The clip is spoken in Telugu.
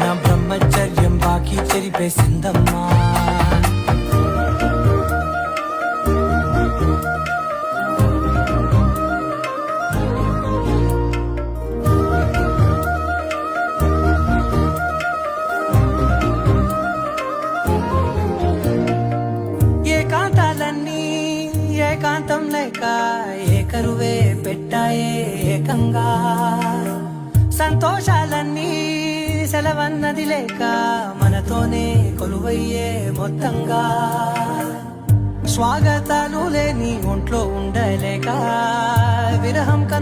నా బ్రహ్మచర్యం బాకీ చెరిపేసిందమ్మా. ఏకాంతాలన్నీ ఏకాంతం లేక ఏకరువే పెట్టాయే ఏకంగా. సంతోషాలన్నీ సెలవన్నది లేక మనతోనే కొలువయ్యే మొత్తంగా. స్వాగతాలు లేని ఒంట్లో ఉండలేక విరహం